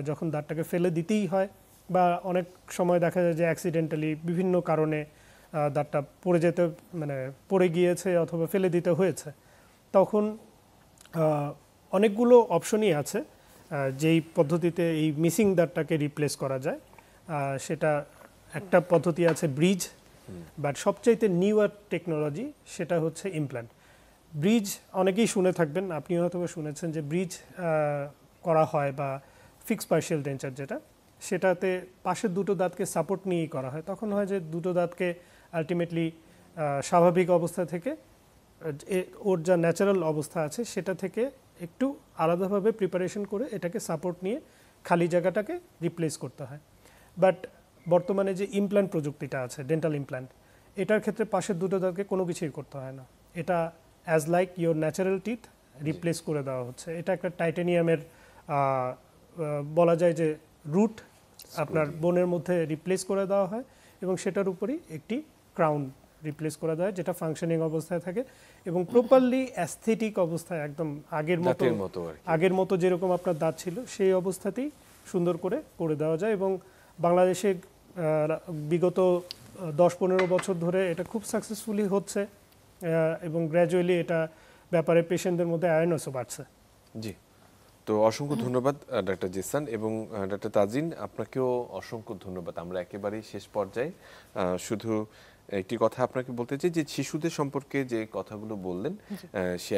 যখন দাঁতটাকে ফেলে দিতেই হয়, বা অনেক সময় দেখা যায় যে অ্যাক্সিডেন্টালি বিভিন্ন কারণে দাঁতটা পড়ে গিয়েছে অথবা ফেলে দিতে হয়েছে। তখন অনেকগুলো অপশনই আছে যেই পদ্ধতিতে এই মিসিং দাঁতটাকে রিপ্লেস করা যায়। সেটা একটা পদ্ধতি আছে ব্রিজ, বাট সবচাইতে নিউয়ার টেকনোলজি সেটা হচ্ছে ইমপ্ল্যান্ট। ব্রিজ অনেকেই শুনে থাকবেন, আপনিও হয়তো শুনেছেন যে ব্রিজ করা হয়, বা ফিক্স পার্শিয়াল ডেঞ্চার যেটা, সেটাতে পাশের দুটো দাঁতকে সাপোর্ট নিয়েই করা হয়। তখন হয় যে দুটো দাঁতকে আলটিমেটলি স্বাভাবিক অবস্থা থেকে ওর যা ন্যাচারাল অবস্থা আছে সেটা থেকে একটু আলাদাভাবে প্রিপারেশন করে এটাকে সাপোর্ট নিয়ে খালি জায়গাটাকে রিপ্লেস করতে হয়। বাট বর্তমানে যে ইমপ্ল্যান্ট প্রযুক্তিটা আছে, ডেন্টাল ইমপ্ল্যান্ট, এটার ক্ষেত্রে পাশের দুটো দাঁতকে কোনো কিছুই করতে হয় না। এটা as like your natural teeth replace করে দেওয়া হচ্ছে। এটা একটা টাইটানিয়ামের বলা যায় যে রুট আপনার বোনের মধ্যে রিপ্লেস করে দেওয়া হয়, এবং সেটার উপরই একটি ক্রাউন রিপ্লেস করে দেওয়া হয়, যেটা ফাংশনিং অবস্থায় থাকে এবং প্রপারলি অ্যাস্থেটিক অবস্থায় একদম আগের মতো যেরকম আপনার দাঁত ছিল সেই অবস্থাতেই সুন্দর করে দেওয়া যায়। এবং বাংলাদেশে বিগত 10-15 বছর ধরে এটা খুব সাকসেসফুলি হচ্ছে, এবং গ্র্যাজুয়ালি এটা ব্যাপারে পেশেন্টদের মধ্যে অ্যাওয়ারনেসও বাড়ছে। জি, তো অসংখ্য ধন্যবাদ ডাক্তার জিসান, এবং ডাক্তার তাজিন আপনাকেও অসংখ্য ধন্যবাদ। আমরা একেবারেই শেষ পর্যায়ে শুধু একটি কথা আপনাকে বলতে চাই যে শিশুদের সম্পর্কে যে কথাগুলো বললেন, সে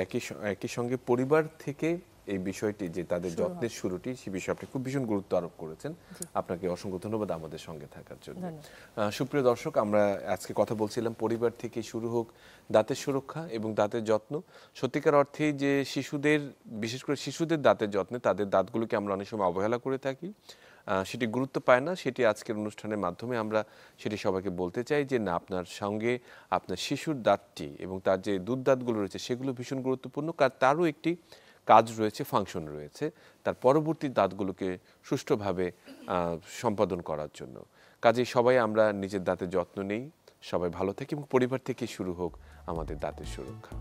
একই সঙ্গে পরিবার থেকে এই বিষয়টি যে তাদের যত্নের শুরুটি, সে বিষয়ে আপনি খুব ভীষণ গুরুত্ব আরোপ করেছেন। আপনাকে অসংখ্য ধন্যবাদ আমাদের সঙ্গে থাকার জন্য। সুপ্রিয় দর্শক, আমরা আজকে কথা বলছিলাম পরিবার থেকে শুরু হোক দাঁতের সুরক্ষা এবং দাঁতের যত্ন। সত্যিকার অর্থে যে শিশুদের, বিশেষ করে শিশুদের দাঁতের যত্নে, তাদের দাঁতগুলোকে আমরা অনেক সময় অবহেলা করে থাকি, সেটি গুরুত্ব পায় না। সেটি আজকের অনুষ্ঠানের মাধ্যমে আমরা সেটি সবাইকে বলতে চাই যে না, আপনার সঙ্গে আপনার শিশুর দাঁতটি এবং তার যে দুধ দাঁতগুলো রয়েছে সেগুলো ভীষণ গুরুত্বপূর্ণ, কারণ তারও একটি কাজ রয়েছে, ফাংশন রয়েছে তার পরবর্তী দাঁতগুলোকে সুষ্ঠুভাবে সম্পাদন করার জন্য। কাজেই সবাই আমরা নিজের দাঁতের যত্ন নেই, সবাই ভালো থাকি, এবং পরিবার থেকে শুরু হোক আমাদের দাঁতের সুরক্ষা।